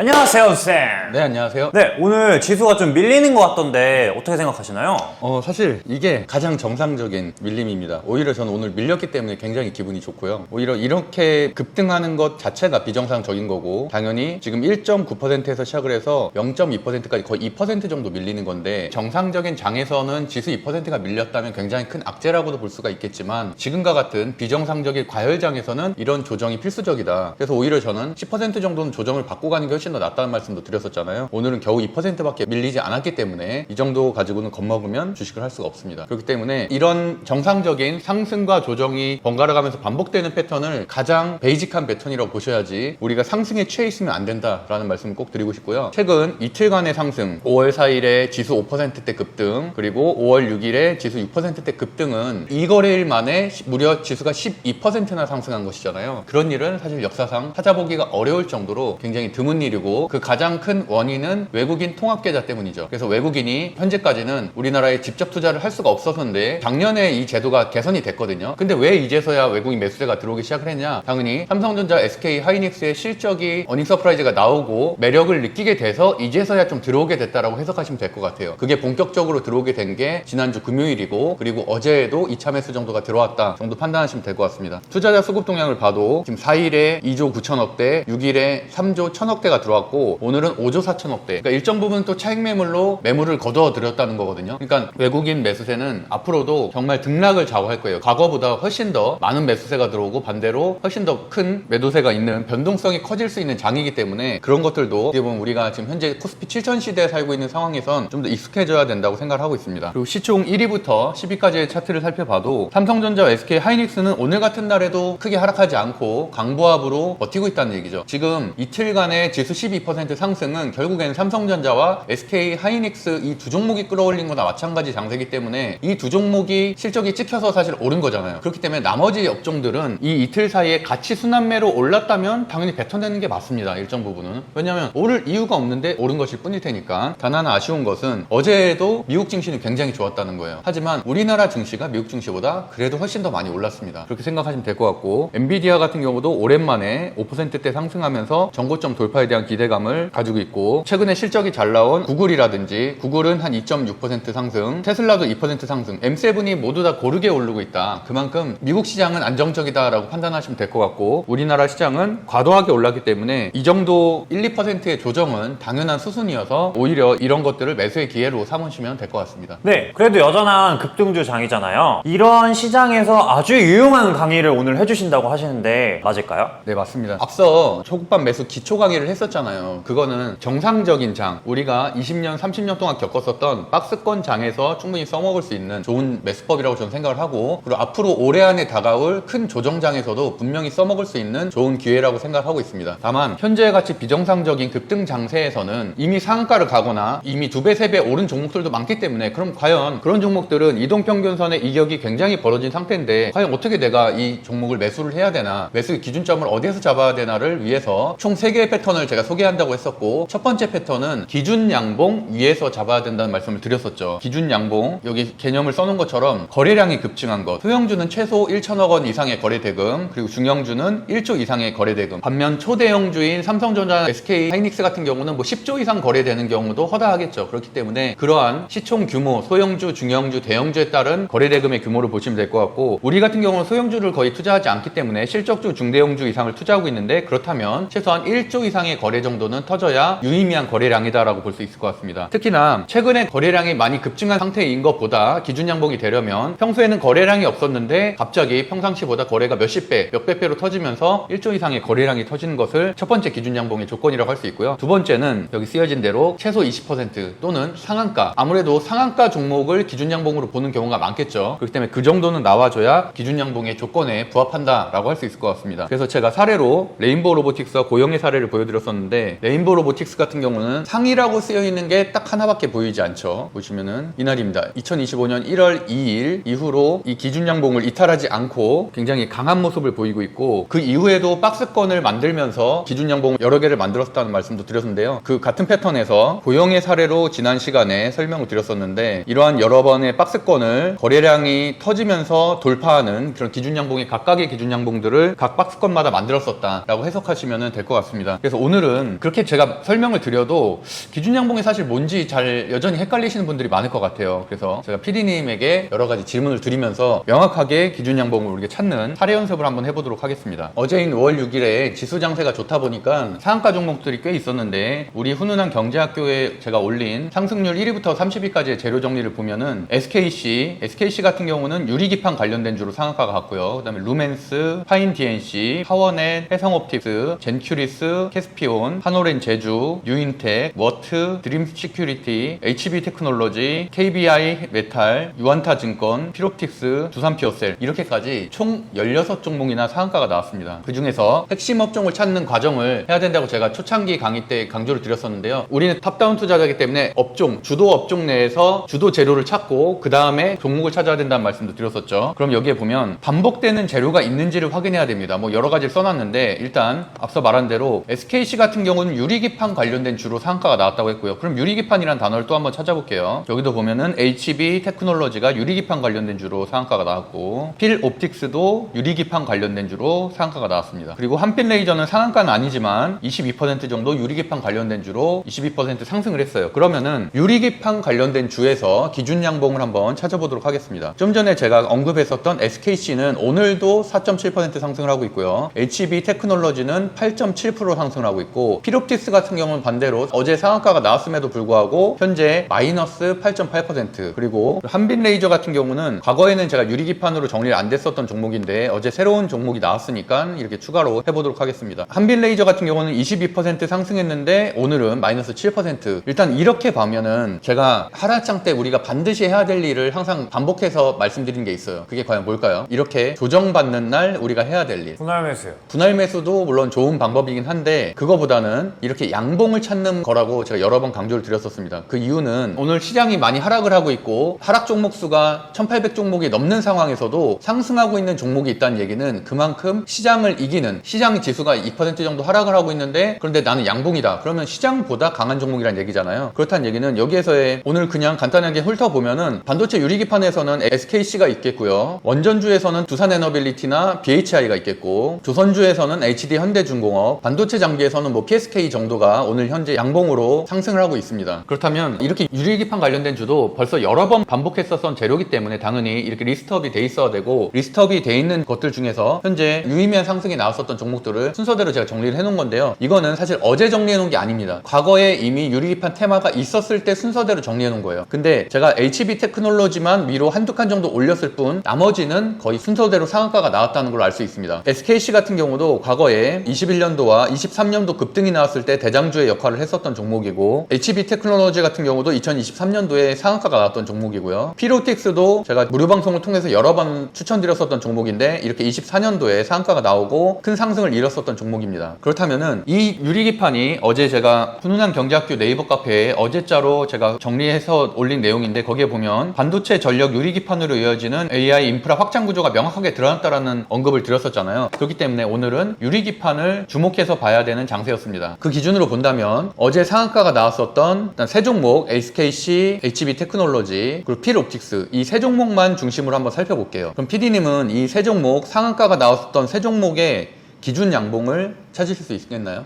안녕하세요, 쌤. 네, 안녕하세요. 네, 오늘 지수가 좀 밀리는 것 같던데 어떻게 생각하시나요? 사실 이게 가장 정상적인 밀림입니다. 오히려 저는 오늘 밀렸기 때문에 굉장히 기분이 좋고요. 오히려 이렇게 급등하는 것 자체가 비정상적인 거고, 당연히 지금 1.9%에서 시작을 해서 0.2%까지 거의 2% 정도 밀리는 건데, 정상적인 장에서는 지수 2%가 밀렸다면 굉장히 큰 악재라고도 볼 수가 있겠지만, 지금과 같은 비정상적인 과열장에서는 이런 조정이 필수적이다. 그래서 오히려 저는 10% 정도는 조정을 받고 가는 게 훨씬 더 낫다는 말씀도 드렸었잖아요. 오늘은 겨우 2%밖에 밀리지 않았기 때문에 이 정도 가지고는 겁먹으면 주식을 할 수가 없습니다. 그렇기 때문에 이런 정상적인 상승과 조정이 번갈아 가면서 반복되는 패턴을 가장 베이직한 패턴이라고 보셔야지, 우리가 상승에 취해 있으면 안 된다라는 말씀을 꼭 드리고 싶고요. 최근 이틀간의 상승, 5월 4일에 지수 5%대 급등, 그리고 5월 6일에 지수 6%대 급등은 2거래일 만에 무려 지수가 12%나 상승한 것이잖아요. 그런 일은 사실 역사상 찾아보기가 어려울 정도로 굉장히 드문 일이고, 그 가장 큰 원인은 외국인 통합계좌 때문이죠. 그래서 외국인이 현재까지는 우리나라에 직접 투자를 할 수가 없었는데, 작년에 이 제도가 개선이 됐거든요. 근데 왜 이제서야 외국인 매수세가 들어오기 시작을 했냐? 당연히 삼성전자, SK 하이닉스의 실적이 어닝 서프라이즈가 나오고 매력을 느끼게 돼서 이제서야 좀 들어오게 됐다라고 해석하시면 될 것 같아요. 그게 본격적으로 들어오게 된 게 지난주 금요일이고, 그리고 어제에도 2차 매수 정도가 들어왔다 정도 판단하시면 될 것 같습니다. 투자자 수급 동향을 봐도 지금 4일에 2조 9천억대, 6일에 3조 1천억대가 들어왔고, 오늘은 5조 4천억대. 그러니까 일정 부분 또 차익 매물로 매물을 거둬들였다는 거거든요. 그러니까 외국인 매수세는 앞으로도 정말 등락을 좌우할 거예요. 과거보다 훨씬 더 많은 매수세가 들어오고, 반대로 훨씬 더 큰 매도세가 있는, 변동성이 커질 수 있는 장이기 때문에, 그런 것들도 어떻게 보면 우리가 지금 현재 코스피 7000 시대에 살고 있는 상황에선 좀 더 익숙해져야 된다고 생각을 하고 있습니다. 그리고 시총 1위부터 10위까지의 차트를 살펴봐도 삼성전자, SK 하이닉스는 오늘 같은 날에도 크게 하락하지 않고 강보합으로 버티고 있다는 얘기죠. 지금 이틀간의 지수 12% 상승은 결국에는 삼성전자와 SK 하이닉스 이 두 종목이 끌어올린 거나 마찬가지 장세기 때문에, 이 두 종목이 실적이 찍혀서 사실 오른 거잖아요. 그렇기 때문에 나머지 업종들은 이 이틀 사이에 같이 순환매로 올랐다면 당연히 뱉어내는 게 맞습니다. 일정 부분은. 왜냐하면 오를 이유가 없는데 오른 것일 뿐일 테니까. 단 하나 아쉬운 것은 어제에도 미국 증시는 굉장히 좋았다는 거예요. 하지만 우리나라 증시가 미국 증시보다 그래도 훨씬 더 많이 올랐습니다. 그렇게 생각하시면 될 것 같고, 엔비디아 같은 경우도 오랜만에 5%대 상승하면서 전고점 돌파에 대한 기대감을 가지고 있고, 최근에 실적이 잘 나온 구글이라든지, 구글은 한 2.6% 상승, 테슬라도 2% 상승, M7이 모두 다 고르게 오르고 있다. 그만큼 미국 시장은 안정적이다라고 판단하시면 될 것 같고, 우리나라 시장은 과도하게 올랐기 때문에 이 정도 1, 2%의 조정은 당연한 수순이어서 오히려 이런 것들을 매수의 기회로 삼으시면 될 것 같습니다. 네, 그래도 여전한 급등주 장이잖아요. 이런 시장에서 아주 유용한 강의를 오늘 해주신다고 하시는데 맞을까요? 네, 맞습니다. 앞서 초급반 매수 기초 강의를 했었잖아요. 그거는 정상적인 장, 우리가 20년, 30년 동안 겪었었던 박스권 장에서 충분히 써먹을 수 있는 좋은 매수법이라고 저는 생각을 하고, 그리고 앞으로 올해 안에 다가올 큰 조정장에서도 분명히 써먹을 수 있는 좋은 기회라고 생각하고 있습니다. 다만 현재 같이 비정상적인 급등 장세에서는 이미 상한가를 가거나 이미 2배, 3배 오른 종목들도 많기 때문에, 그럼 과연 그런 종목들은 이동평균선의 이격이 굉장히 벌어진 상태인데, 과연 어떻게 내가 이 종목을 매수를 해야 되나, 매수 기준점을 어디에서 잡아야 되나를 위해서 총 3개의 패턴을 제가 소개한다고 했었고, 첫 번째 패턴은 기준 양봉 위에서 잡아야 된다는 말씀을 드렸었죠. 기준 양봉, 여기 개념을 써놓은 것처럼 거래량이 급증한 것, 소형주는 최소 1천억 원 이상의 거래대금, 그리고 중형주는 1조 이상의 거래대금, 반면 초대형주인 삼성전자, SK 하이닉스 같은 경우는 뭐 10조 이상 거래되는 경우도 허다하겠죠. 그렇기 때문에 그러한 시총 규모, 소형주, 중형주, 대형주에 따른 거래대금의 규모를 보시면 될 것 같고, 우리 같은 경우는 소형주를 거의 투자하지 않기 때문에 실적주, 중대형주 이상을 투자하고 있는데, 그렇다면 최소한 1조 이상의 거래 정도는 터져야 유의미한 거래량이다라고 볼 수 있을 것 같습니다. 특히나 최근에 거래량이 많이 급증한 상태인 것보다 기준 양봉이 되려면, 평소에는 거래량이 없었는데 갑자기 평상시보다 거래가 몇십 배, 몇백 배로 터지면서 1조 이상의 거래량이 터지는 것을 첫 번째 기준 양봉의 조건이라고 할 수 있고요. 두 번째는 여기 쓰여진 대로 최소 20% 또는 상한가, 아무래도 상한가 종목을 기준 양봉으로 보는 경우가 많겠죠. 그렇기 때문에 그 정도는 나와줘야 기준 양봉의 조건에 부합한다라고 할 수 있을 것 같습니다. 그래서 제가 사례로 레인보우 로보틱스와 고영의 사례를 보여드렸었는데, 레인보우 로보틱스 같은 경우는 상이라고 쓰여있는 게 딱 하나밖에 보이지 않죠. 보시면은 이날입니다. 2025년 1월 2일 이후로 이 기준 양봉을 이탈하지 않고 굉장히 강한 모습을 보이고 있고, 그 이후에도 박스권을 만들면서 기준 양봉 여러 개를 만들었다는 말씀도 드렸는데요. 그 같은 패턴에서 고영의 사례로 지난 시간에 설명을 드렸었는데, 이러한 여러 번의 박스권을 거래량이 터지면서 돌파하는 그런 기준 양봉의 각각의 기준 양봉들을 각 박스권마다 만들었었다라고 해석하시면 될 것 같습니다. 그래서 오늘은 오늘은 그렇게 제가 설명을 드려도 기준양봉이 사실 뭔지 잘 여전히 헷갈리시는 분들이 많을 것 같아요. 그래서 제가 PD님에게 여러 가지 질문을 드리면서 명확하게 기준양봉을 우리가 찾는 사례 연습을 한번 해보도록 하겠습니다. 어제인 5월 6일에 지수 장세가 좋다 보니까 상한가 종목들이 꽤 있었는데 우리 훈훈한 경제학교에 제가 올린 상승률 1위부터 30위까지의 재료 정리를 보면은 SKC 같은 경우는 유리기판 관련된 주로 상한가가 갔고요. 그 다음에 루멘스, 파인 DNC, 파워넷, 해성옵틱스, 젠큐리스, 캐스피온, 하노렌 제주, 유인텍, 워트, 드림시큐리티, HB테크놀로지, KBI 메탈, 유안타증권, 피롭틱스, 두산피어셀 이렇게까지 총 16종목이나 상한가가 나왔습니다. 그 중에서 핵심 업종을 찾는 과정을 해야 된다고 제가 초창기 강의 때 강조를 드렸었는데요. 우리는 탑다운 투자자이기 때문에 업종, 주도 업종 내에서 주도 재료를 찾고 그 다음에 종목을 찾아야 된다는 말씀도 드렸었죠. 그럼 여기에 보면 반복되는 재료가 있는지를 확인해야 됩니다. 뭐 여러 가지를 써놨는데 일단 앞서 말한 대로 SKC 같은 경우는 유리기판 관련된 주로 상한가가 나왔다고 했고요. 그럼 유리기판이라는 단어를 또 한번 찾아볼게요. 여기도 보면은 HB 테크놀로지가 유리기판 관련된 주로 상한가가 나왔고 필 옵틱스도 유리기판 관련된 주로 상한가가 나왔습니다. 그리고 한빛레이저는 상한가는 아니지만 22% 정도 유리기판 관련된 주로 22% 상승을 했어요. 그러면은 유리기판 관련된 주에서 기준 양봉을 한번 찾아보도록 하겠습니다. 좀 전에 제가 언급했었던 SKC는 오늘도 4.7% 상승을 하고 있고요. HB 테크놀로지는 8.7% 상승을 하고 있고 필옵틱스 같은 경우는 반대로 어제 상한가가 나왔음에도 불구하고 현재 마이너스 8.8%, 그리고 한빛레이저 같은 경우는 과거에는 제가 유리기판으로 정리를 안 됐었던 종목인데 어제 새로운 종목이 나왔으니까 이렇게 추가로 해보도록 하겠습니다. 한빛레이저 같은 경우는 22% 상승했는데 오늘은 마이너스 7%. 일단 이렇게 보면은 제가 하락장 때 우리가 반드시 해야 될 일을 항상 반복해서 말씀드린 게 있어요. 그게 과연 뭘까요? 이렇게 조정받는 날 우리가 해야 될 일. 분할 매수요. 분할 매수도 물론 좋은 방법이긴 한데 그거보다는 이렇게 양봉을 찾는 거라고 제가 여러 번 강조를 드렸었습니다. 그 이유는 오늘 시장이 많이 하락을 하고 있고 하락 종목 수가 1800종목이 넘는 상황에서도 상승하고 있는 종목이 있다는 얘기는 그만큼 시장을 이기는, 시장 지수가 2% 정도 하락을 하고 있는데 그런데 나는 양봉이다. 그러면 시장보다 강한 종목이라는 얘기잖아요. 그렇다는 얘기는 여기에서의 오늘 그냥 간단하게 훑어보면은 반도체 유리기판에서는 SKC가 있겠고요. 원전주에서는 두산에너빌리티나 BHI가 있겠고, 조선주에서는 HD 현대중공업, 반도체 장비에서는 뭐 PSK 정도가 오늘 현재 양봉으로 상승을 하고 있습니다. 그렇다면 이렇게 유리기판 관련된 주도 벌써 여러 번 반복했었던 재료기 때문에 당연히 이렇게 리스트업이 돼 있어야 되고, 리스트업이 돼 있는 것들 중에서 현재 유의미한 상승이 나왔었던 종목들을 순서대로 제가 정리를 해놓은 건데요. 이거는 사실 어제 정리해놓은 게 아닙니다. 과거에 이미 유리기판 테마가 있었을 때 순서대로 정리해놓은 거예요. 근데 제가 HB 테크놀로지만 위로 한두 칸 정도 올렸을 뿐 나머지는 거의 순서대로 상한가가 나왔다는 걸 알 수 있습니다. SKC 같은 경우도 과거에 21년도와 23년도 급등이 나왔을 때 대장주의 역할을 했었던 종목이고, HB 테크놀로지 같은 경우도 2023년도에 상한가가 나왔던 종목이고요. 피로틱스도 제가 무료 방송을 통해서 여러 번 추천드렸었던 종목인데 이렇게 24년도에 상한가가 나오고 큰 상승을 이뤘었던 종목입니다. 그렇다면은 이 유리기판이 어제 제가 훈훈한 경제학교 네이버 카페에 어제자로 제가 정리해서 올린 내용인데 거기에 보면 반도체 전력 유리기판으로 이어지는 AI 인프라 확장 구조가 명확하게 드러났다라는 언급을 드렸었잖아요. 그렇기 때문에 오늘은 유리기판을 주목해서 봐야 되는 장세였습니다. 그 기준으로 본다면 어제 상한가가 나왔었던 일단 세 종목 SKC, HB 테크놀로지, 그리고 필옵틱스 이 세 종목만 중심으로 한번 살펴볼게요. 그럼 PD님은 이 세 종목 상한가가 나왔었던 세 종목의 기준 양봉을 찾으실 수 있겠나요?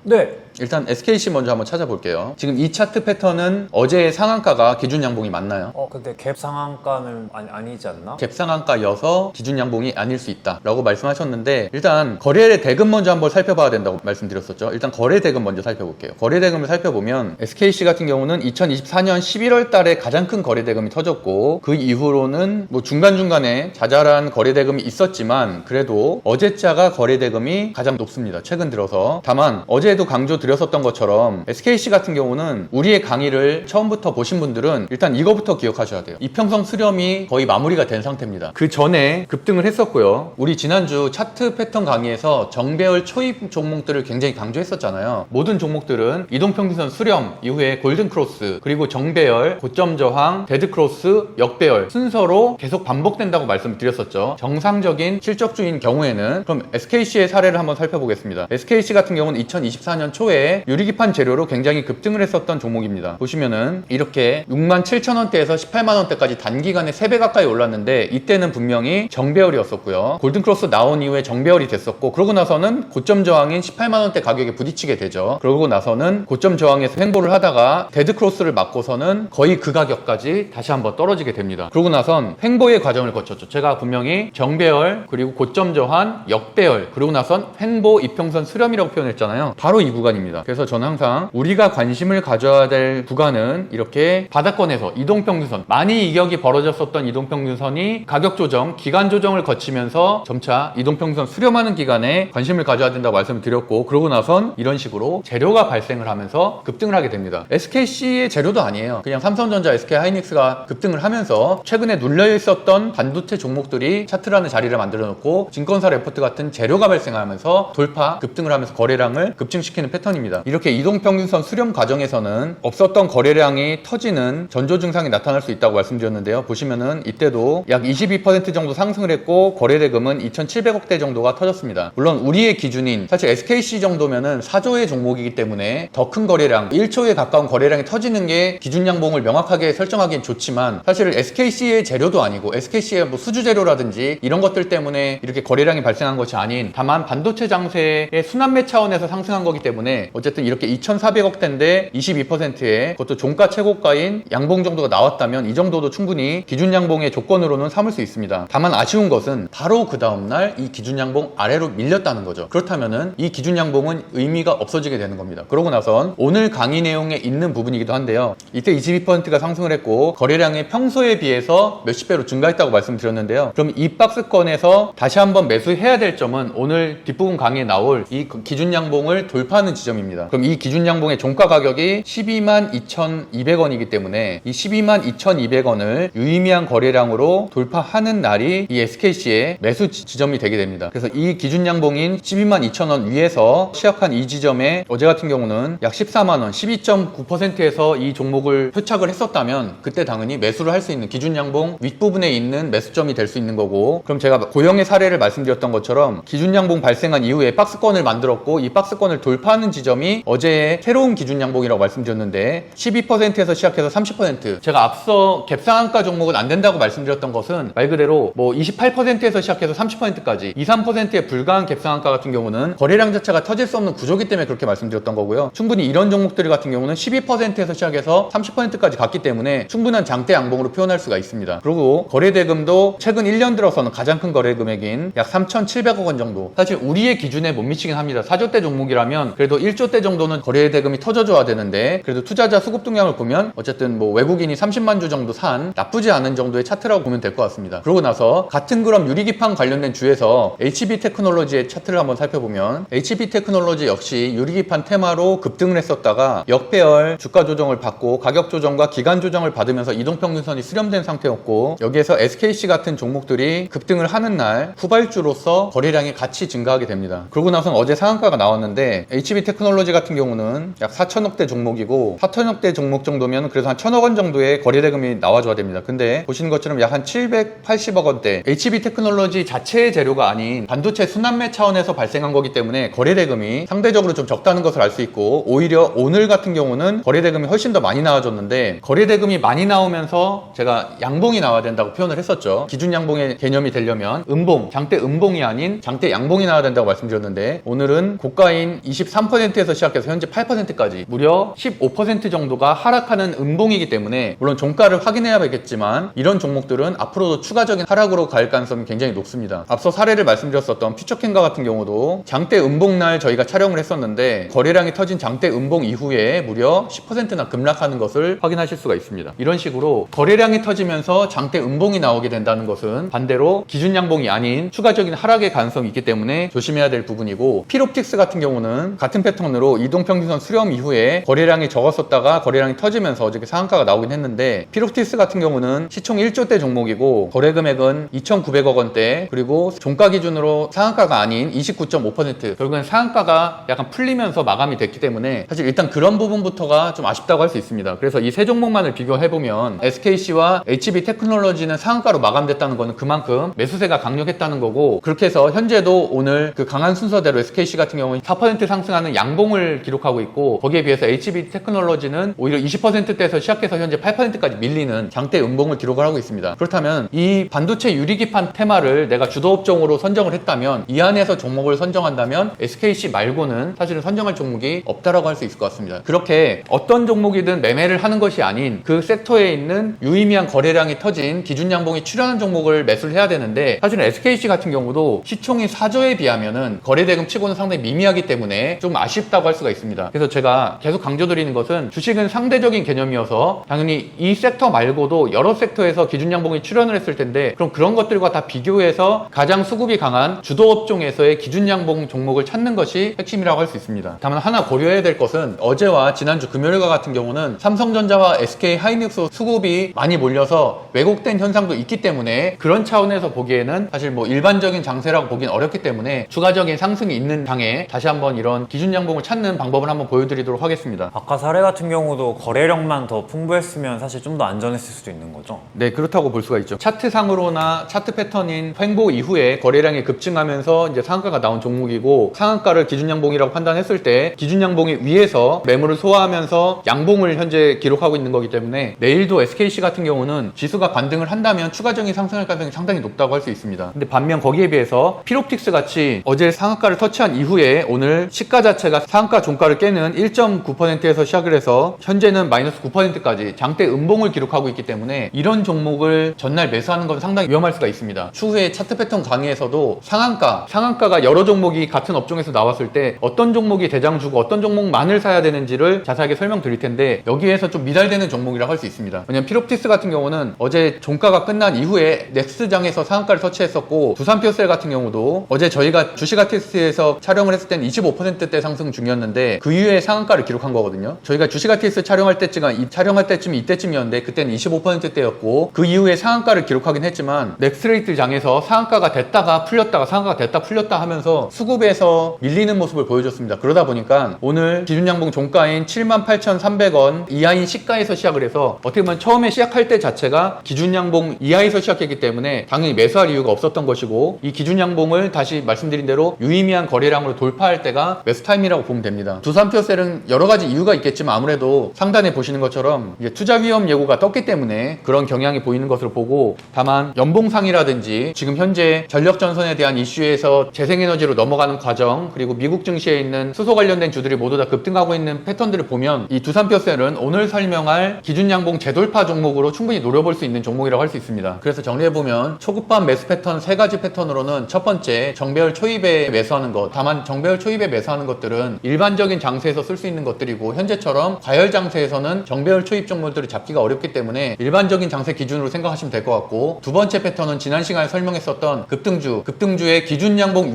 네. 일단 SKC 먼저 한번 찾아볼게요. 지금 이 차트 패턴은 어제의 상한가가 기준 양봉이 맞나요? 근데 갭 상한가는 아니지 않나? 갭 상한가여서 기준 양봉이 아닐 수 있다 라고 말씀하셨는데, 일단 거래 대금 먼저 한번 살펴봐야 된다고 말씀드렸었죠. 일단 거래 대금 먼저 살펴볼게요. 거래 대금을 살펴보면 SKC 같은 경우는 2024년 11월 달에 가장 큰 거래 대금이 터졌고, 그 이후로는 뭐 중간중간에 자잘한 거래 대금이 있었지만 그래도 어제자가 거래 대금이 가장 높습니다. 최근 들어서. 다만 어제에도 강조 드렸었던 것처럼 SKC 같은 경우는 우리의 강의를 처음부터 보신 분들은 일단 이거부터 기억하셔야 돼요. 이평선 수렴이 거의 마무리가 된 상태입니다. 그 전에 급등을 했었고요. 우리 지난주 차트 패턴 강의에서 정배열 초입 종목들을 굉장히 강조했었잖아요. 모든 종목들은 이동평균선 수렴 이후에 골든크로스, 그리고 정배열, 고점 저항, 데드크로스, 역배열 순서로 계속 반복된다고 말씀드렸었죠. 정상적인 실적주인 경우에는. 그럼 SKC의 사례를 한번 살펴보겠습니다. SKC 같은 경우는 2024년 초에 평소에 유리기판 재료로 굉장히 급등을 했었던 종목입니다. 보시면은 이렇게 67,000원대에서 18만원대까지 단기간에 3배 가까이 올랐는데 이때는 분명히 정배열이었었고요. 골든크로스 나온 이후에 정배열이 됐었고, 그러고 나서는 고점 저항인 18만원대 가격에 부딪히게 되죠. 그러고 나서는 고점 저항에서 횡보를 하다가 데드크로스를 맞고서는 거의 그 가격까지 다시 한번 떨어지게 됩니다. 그러고 나선 횡보의 과정을 거쳤죠. 제가 분명히 정배열, 그리고 고점 저항, 역배열, 그러고 나선 횡보 이평선 수렴이라고 표현했잖아요. 바로 이 구간입니다. 그래서 저는 항상 우리가 관심을 가져야 될 구간은 이렇게 바닥권에서 이동평균선, 많이 이격이 벌어졌었던 이동평균선이 가격 조정, 기간 조정을 거치면서 점차 이동평균선 수렴하는 기간에 관심을 가져야 된다고 말씀을 드렸고, 그러고 나선 이런 식으로 재료가 발생을 하면서 급등을 하게 됩니다. SKC의 재료도 아니에요. 그냥 삼성전자, SK하이닉스가 급등을 하면서 최근에 눌려있었던 반도체 종목들이 차트라는 자리를 만들어 놓고 증권사 레포트 같은 재료가 발생하면서 돌파, 급등을 하면서 거래량을 급증시키는 패턴입니다. 이렇게 이동평균선 수렴 과정에서는 없었던 거래량이 터지는 전조 증상이 나타날 수 있다고 말씀드렸는데요. 보시면은 이때도 약 22% 정도 상승을 했고 거래대금은 2,700억대 정도가 터졌습니다. 물론 우리의 기준인 사실 SKC 정도면은 4조의 종목이기 때문에 더 큰 거래량, 1조에 가까운 거래량이 터지는 게 기준 양봉을 명확하게 설정하기엔 좋지만, 사실 SKC의 재료도 아니고 SKC의 뭐 수주 재료라든지 이런 것들 때문에 이렇게 거래량이 발생한 것이 아닌, 다만 반도체 장세의 순환매 차원에서 상승한 거기 때문에 어쨌든 이렇게 2,400억대인데 22%의 그것도 종가 최고가인 양봉 정도가 나왔다면 이 정도도 충분히 기준 양봉의 조건으로는 삼을 수 있습니다. 다만 아쉬운 것은 바로 그 다음날 이 기준 양봉 아래로 밀렸다는 거죠. 그렇다면은 이 기준 양봉은 의미가 없어지게 되는 겁니다. 그러고 나선 오늘 강의 내용에 있는 부분이기도 한데요. 이때 22%가 상승을 했고 거래량이 평소에 비해서 몇십 배로 증가했다고 말씀드렸는데요. 그럼 이 박스권에서 다시 한번 매수해야 될 점은 오늘 뒷부분 강의에 나올 이 기준 양봉을 돌파하는 지점입니다. 그럼 이 기준 양봉의 종가 가격이 122,200원이기 때문에 이 122,200원을 유의미한 거래량으로 돌파하는 날이 이 SKC의 매수 지점이 되게 됩니다. 그래서 이 기준 양봉인 122,000원 위에서 시작한 이 지점에 어제 같은 경우는 약 14만원, 12.9%에서 이 종목을 표착을 했었다면 그때 당연히 매수를 할 수 있는 기준 양봉 윗부분에 있는 매수점이 될 수 있는 거고, 그럼 제가 고영의 사례를 말씀드렸던 것처럼 기준 양봉 발생한 이후에 박스권을 만들었고 이 박스권을 돌파하는 지점이 어제의 새로운 기준 양봉이라고 말씀드렸는데 12%에서 시작해서 30%, 제가 앞서 갭상한가 종목은 안 된다고 말씀드렸던 것은 말 그대로 뭐 28%에서 시작해서 30%까지 2, 3%에 불과한 갭상한가 같은 경우는 거래량 자체가 터질 수 없는 구조기 때문에 그렇게 말씀드렸던 거고요. 충분히 이런 종목들 같은 경우는 12%에서 시작해서 30%까지 갔기 때문에 충분한 장대 양봉으로 표현할 수가 있습니다. 그리고 거래대금도 최근 1년 들어서는 가장 큰 거래 금액인 약 3,700억 원 정도, 사실 우리의 기준에 못 미치긴 합니다. 4조대 종목이라면 그래도 1조대 정도는 거래대금이 터져줘야 되는데, 그래도 투자자 수급 동향을 보면 어쨌든 뭐 외국인이 30만 주 정도 산 나쁘지 않은 정도의 차트라고 보면 될 것 같습니다. 그러고 나서 같은 그럼 유리기판 관련된 주에서 HB테크놀로지의 차트를 한번 살펴보면 HB테크놀로지 역시 유리기판 테마로 급등을 했었다가 역배열 주가 조정을 받고 가격 조정과 기간 조정을 받으면서 이동평균선이 수렴된 상태였고, 여기에서 SKC 같은 종목들이 급등을 하는 날 후발주로서 거래량이 같이 증가하게 됩니다. 그러고 나서는 어제 상한가가 나왔는데 HB테크놀로지 같은 경우는 약 4천억대 종목이고 4천억대 종목 정도면 그래서 한 1,000억 원 정도의 거래대금이 나와줘야 됩니다. 근데 보시는 것처럼 약 한 780억 원대, HB테크놀로지 자체의 재료가 아닌 반도체 순환매 차원에서 발생한 거기 때문에 거래대금이 상대적으로 좀 적다는 것을 알 수 있고, 오히려 오늘 같은 경우는 거래대금이 훨씬 더 많이 나와줬는데, 거래대금이 많이 나오면서 제가 양봉이 나와야 된다고 표현을 했었죠. 기준 양봉의 개념이 되려면 음봉, 장대 음봉이 아닌 장대 양봉이 나와야 된다고 말씀드렸는데, 오늘은 고가인 23%에서 시작해서 현재 8%까지 무려 15% 정도가 하락하는 음봉이기 때문에, 물론 종가를 확인해야겠지만 이런 종목들은 앞으로도 추가적인 하락으로 갈 가능성이 굉장히 높습니다. 앞서 사례를 말씀드렸었던 퓨처캔가 같은 경우도 장대 음봉날 저희가 촬영을 했었는데 거래량이 터진 장대 음봉 이후에 무려 10%나 급락하는 것을 확인하실 수가 있습니다. 이런 식으로 거래량이 터지면서 장대 음봉이 나오게 된다는 것은 반대로 기준 양봉이 아닌 추가적인 하락의 가능성이 있기 때문에 조심해야 될 부분이고, 필옵틱스 같은 경우는 같은 패턴으로 이동평균선 수렴 이후에 거래량이 적었었다가 거래량이 터지면서 어저께 상한가가 나오긴 했는데, 필옵틱스 같은 경우는 시총 1조대 종목이고 거래 금액은 2,900억 원대, 그리고 종가 기준으로 상한가가 아닌 29.5%, 결국엔 상한가가 약간 풀리면서 마감이 됐기 때문에 사실 일단 그런 부분부터가 좀 아쉽다고 할 수 있습니다. 그래서 이 세 종목만을 비교해보면 SKC와 HB테크놀로지는 상한가로 마감됐다는 거는 그만큼 매수세가 강력했다는 거고, 그렇게 해서 현재도 오늘 그 강한 순서대로 SKC 같은 경우는 4% 상승하는 양봉을 기록하고 있고 거기에 비해서 HBD 테크놀로지는 오히려 20%대에서 시작해서 현재 8%까지 밀리는 장대 음봉을 기록을 하고 있습니다. 그렇다면 이 반도체 유리기판 테마를 내가 주도업종으로 선정을 했다면 이 안에서 종목을 선정한다면 SKC 말고는 사실은 선정할 종목이 없다라고 할 수 있을 것 같습니다. 그렇게 어떤 종목이든 매매를 하는 것이 아닌 그 섹터에 있는 유의미한 거래량이 터진 기준 양봉이 출현한 종목을 매수를 해야 되는데 사실은 SKC 같은 경우도 시총이 4조에 비하면은 거래대금 치고는 상당히 미미하기 때문에 좀 아쉽다고 할 수가 있습니다. 그래서 제가 계속 강조드리는 것은 주식은 상대적인 개념이어서 당연히 이 섹터 말고도 여러 섹터에서 기준 양봉이 출현을 했을 텐데 그럼 그런 것들과 다 비교해서 가장 수급이 강한 주도업종에서의 기준 양봉 종목을 찾는 것이 핵심이라고 할 수 있습니다. 다만 하나 고려해야 될 것은 어제와 지난주 금요일과 같은 경우는 삼성전자와 SK 하이닉스 수급이 많이 몰려서 왜곡된 현상도 있기 때문에 그런 차원에서 보기에는 사실 뭐 일반적인 장세라고 보기는 어렵기 때문에 추가적인 상승이 있는 장에 다시 한번 이런 기준 양봉을 찾는 방법을 한번 보여드리도록 하겠습니다. 아까 사례 같은 경우도 거래량만 더 풍부했으면 사실 좀 더 안전했을 수도 있는 거죠? 네, 그렇다고 볼 수가 있죠. 차트상으로나 차트 패턴인 횡보 이후에 거래량이 급증하면서 이제 상한가가 나온 종목이고 상한가를 기준 양봉이라고 판단했을 때 기준 양봉이 위에서 매물을 소화하면서 양봉을 현재 기록하고 있는 거기 때문에 내일도 SKC 같은 경우는 지수가 반등을 한다면 추가적인 상승할 가능성이 상당히 높다고 할 수 있습니다. 근데 반면 거기에 비해서 피롭틱스 같이 어제 상한가를 터치한 이후에 오늘 시가 자체가 상한가 종가를 깨는 1.9%에서 시작을 해서 현재는 마이너스 9%까지 장대 음봉을 기록하고 있기 때문에 이런 종목을 전날 매수하는 건 상당히 위험할 수가 있습니다. 추후에 차트 패턴 강의에서도 상한가가 여러 종목이 같은 업종에서 나왔을 때 어떤 종목이 대장주고 어떤 종목만을 사야 되는지를 자세하게 설명드릴 텐데 여기에서 좀 미달되는 종목이라고 할 수 있습니다. 왜냐면 피롭틱스 같은 경우는 어제 종가가 끝난 이후에 넥스장에서 상한가를 터치했었고 두산피어셀 같은 경우도 어제 저희가 주식 아티스트에서 촬영을 했을 때는 25%대 상승 중이었는데 그 이후에 상한가를 기록한 거거든요. 저희가 주식 아티스트 촬영할 때쯤이 이때쯤이었는데 그때는 25%대였고 그 이후에 상한가를 기록하긴 했지만 넥스레이트 장에서 상한가가 됐다가 풀렸다가 상한가가 됐다 풀렸다 하면서 수급에서 밀리는 모습을 보여줬습니다. 그러다 보니까 오늘 기준양봉 종가인 78,300원 이하인 시가에서 시작을 해서 어떻게 보면 처음에 시작할 때 자체가 기준양봉 이하에서 시작했기 때문에 당연히 매수할 이유가 없었던 것이고 이 기준양봉을 다시 말씀드린 대로 유의미한 거래량으로 돌파할 때가 매수 타임이라고 보면 됩니다. 두산피어셀은 여러 가지 이유가 있겠지만 아무래도 상단에 보시는 것처럼 이제 투자 위험 예고가 떴기 때문에 그런 경향이 보이는 것으로 보고 다만 연봉상이라든지 지금 현재 전력전선에 대한 이슈에서 재생에너지로 넘어가는 과정 그리고 미국 증시에 있는 수소 관련된 주들이 모두 다 급등하고 있는 패턴들을 보면 이 두산피어셀은 오늘 설명할 기준양봉 재돌파 종목으로 충분히 노려볼 수 있는 종목이라고 할 수 있습니다. 그래서 정리해보면 초급반 매수 패턴 3가지 패턴으로는 첫 번째 정배열 초입에 매수하는 것 다만 정배열 초입에 매수하는 것들은 일반적인 장세에서 쓸 수 있는 것들이고 현재처럼 과열 장세에서는 정배열 초입 종목들을 잡기가 어렵기 때문에 일반적인 장세 기준으로 생각하시면 될 것 같고 두 번째 패턴은 지난 시간에 설명했었던 급등주의 기준양봉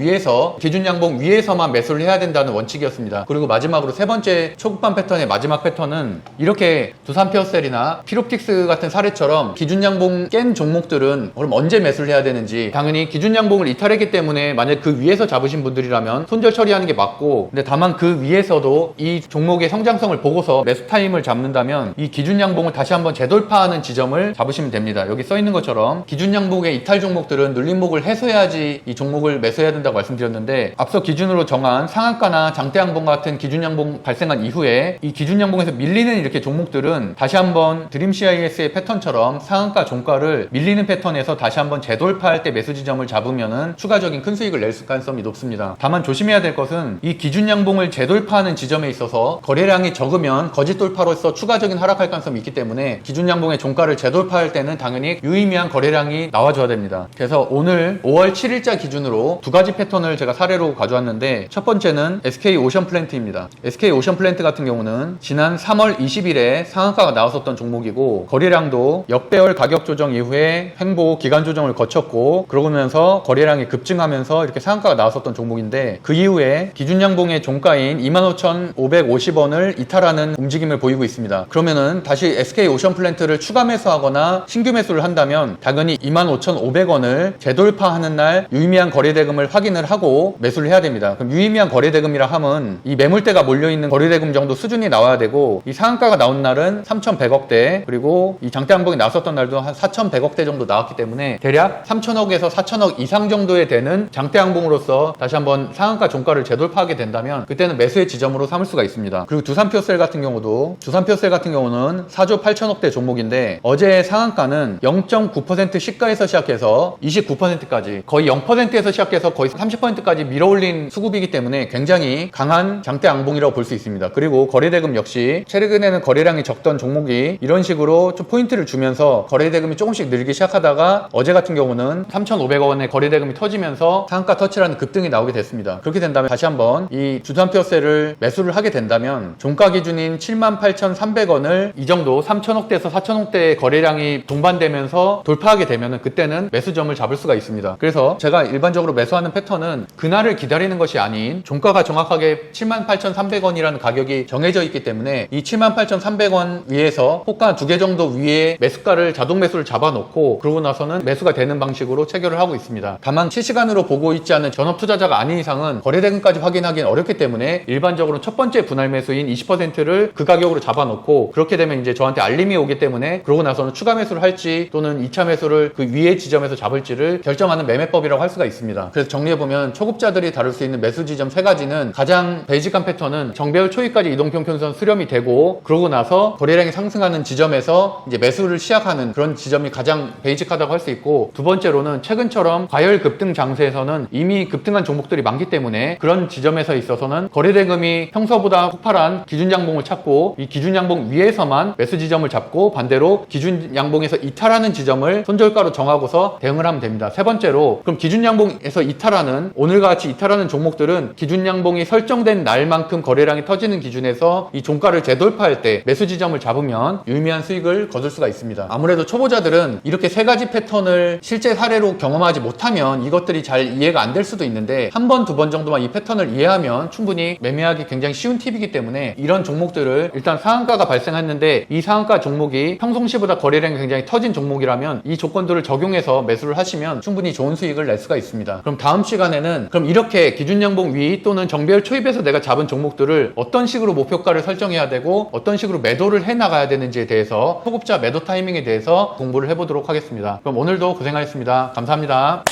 위에서만 매수를 해야 된다는 원칙이었습니다. 그리고 마지막으로 세 번째 초급반 패턴의 마지막 패턴은 이렇게 두산피어셀이나 피롭틱스 같은 사례처럼 기준양봉 깬 종목들은 그럼 언제 매수를 해야 되는지 당연히 기준양봉을 이탈했기 때문에 만약 그 위에서 잡으신 분들이라면 손절 처리하는 게 맞고 근데 다만 그 위에서도 이 종목의 성장성을 보고서 매수 타임을 잡는다면 이 기준양봉을 다시 한번 재돌파하는 지점을 잡으시면 됩니다. 여기 써있는 것처럼 기준양봉의 이탈 종목들은 눌림목을 해소해야지 이 종목을 매수해야 된다고 말씀드렸는데 앞서 기준으로 정한 상한가나 장대양봉 같은 기준양봉 발생한 이후에 이 기준양봉에서 밀리는 이렇게 종목들은 다시 한번 드림CIS의 패턴처럼 상한가 종가를 밀리는 패턴에서 다시 한번 재돌파할 때 매수 지점을 잡으면은 추가적인 큰 수익을 낼 가능성이 높습니다. 다만 조심해야 될 것은 이 기준양봉을 재돌파하는 지점에 있어서 거래량이 적으면 거짓 돌파로서 추가적인 하락할 가능성이 있기 때문에 기준양봉의 종가를 재돌파할 때는 당연히 유의미한 거래량이 나와줘야 됩니다. 그래서 오늘 5월 7일자 기준으로 두 가지 패턴을 제가 사례로 가져왔는데 첫 번째는 SK오션플랜트입니다. SK오션플랜트 같은 경우는 지난 3월 20일에 상한가가 나왔었던 종목이고 거래량도 역배열 가격 조정 이후에 횡보 기간 조정을 거쳤고 그러고 나서 거래량이 급증하면서 이렇게 상한가가 나왔었던 종목인데 그 이후에 기준양봉의 종가인 25,550원을 이탈하는 움직임을 보이고 있습니다. 그러면은 다시 SK오션플랜트를 추가 매수하거나 신규 매수를 한다면 당연히 25,500원을 재돌파하는 날 유의미한 거래대금을 확인을 하고 매수를 해야 됩니다. 그럼 유의미한 거래대금이라 함은 이 매물대가 몰려있는 거래대금 정도 수준이 나와야 되고 이 상한가가 나온 날은 3,100억대 그리고 이 장대양봉이 나왔었던 날도 한 4,100억대 정도 나왔기 때문에 대략 3,000억에서 4,000억 이상 정도에 되는 장대양봉으로서 다시 한번 상한가 종가를 재돌파하게 된다면 된다면 그때는 매수의 지점으로 삼을 수가 있습니다. 그리고 두산퓨어셀 같은 경우는 4조 8천억대 종목인데 어제 상한가는 0.9% 시가에서 시작해서 29%까지 거의 0%에서 시작해서 거의 30%까지 밀어올린 수급이기 때문에 굉장히 강한 장대 양봉이라고 볼 수 있습니다. 그리고 거래대금 역시 최근에는 거래량이 적던 종목이 이런 식으로 좀 포인트를 주면서 거래대금이 조금씩 늘기 시작하다가 어제 같은 경우는 3,500억 원의 거래대금이 터지면서 상한가 터치라는 급등이 나오게 됐습니다. 그렇게 된다면 다시 한번 이 두산퓨어셀을 매수를 하게 된다면 종가 기준인 78,300원을 이 정도 3,000억대에서 4,000억대의 거래량이 동반되면서 돌파하게 되면 그때는 매수점을 잡을 수가 있습니다. 그래서 제가 일반적으로 매수하는 패턴은 그날을 기다리는 것이 아닌 종가가 정확하게 78,300원이라는 가격이 정해져 있기 때문에 이 78,300원 위에서 호가 2개 정도 위에 매수가를 자동 매수를 잡아놓고 그러고 나서는 매수가 되는 방식으로 체결을 하고 있습니다. 다만 실시간으로 보고 있지 않은 전업 투자자가 아닌 이상은 거래대금까지 확인하기는 어렵기 때문에 일반적으로 첫 번째 분할 매수인 20%를 그 가격으로 잡아놓고 그렇게 되면 이제 저한테 알림이 오기 때문에 그러고 나서는 추가 매수를 할지 또는 2차 매수를 그 위의 지점에서 잡을지를 결정하는 매매법이라고 할 수가 있습니다. 그래서 정리해보면 초급자들이 다룰 수 있는 매수 지점 3가지는 가장 베이직한 패턴은 정배열 초입까지 이동평균선 수렴이 되고 그러고 나서 거래량이 상승하는 지점에서 이제 매수를 시작하는 그런 지점이 가장 베이직하다고 할 수 있고 두 번째로는 최근처럼 과열 급등 장세에서는 이미 급등한 종목들이 많기 때문에 그런 지점에서 있어서는 거래대금이 평소보다 폭발한 기준 양봉을 찾고 이 기준 양봉 위에서만 매수 지점을 잡고 반대로 기준 양봉에서 이탈하는 지점을 손절가로 정하고서 대응을 하면 됩니다. 세 번째로 그럼 기준 양봉에서 이탈하는 오늘과 같이 이탈하는 종목들은 기준 양봉이 설정된 날만큼 거래량이 터지는 기준에서 이 종가를 재돌파할 때 매수 지점을 잡으면 유의미한 수익을 거둘 수가 있습니다. 아무래도 초보자들은 이렇게 3가지 패턴을 실제 사례로 경험하지 못하면 이것들이 잘 이해가 안 될 수도 있는데 한 번, 두 번 정도만 이 패턴을 이해하면 충분히 매매하기 굉장히 쉬운 팁이기 때문에 이런 종목들을 일단 상한가가 발생했는데 이 상한가 종목이 평상시보다 거래량이 굉장히 터진 종목이라면 이 조건들을 적용해서 매수를 하시면 충분히 좋은 수익을 낼 수가 있습니다. 그럼 다음 시간에는 그럼 이렇게 기준 양봉 위 또는 정배열 초입에서 내가 잡은 종목들을 어떤 식으로 목표가를 설정해야 되고 어떤 식으로 매도를 해 나가야 되는지에 대해서 초급자 매도 타이밍에 대해서 공부를 해보도록 하겠습니다. 그럼 오늘도 고생하셨습니다. 감사합니다.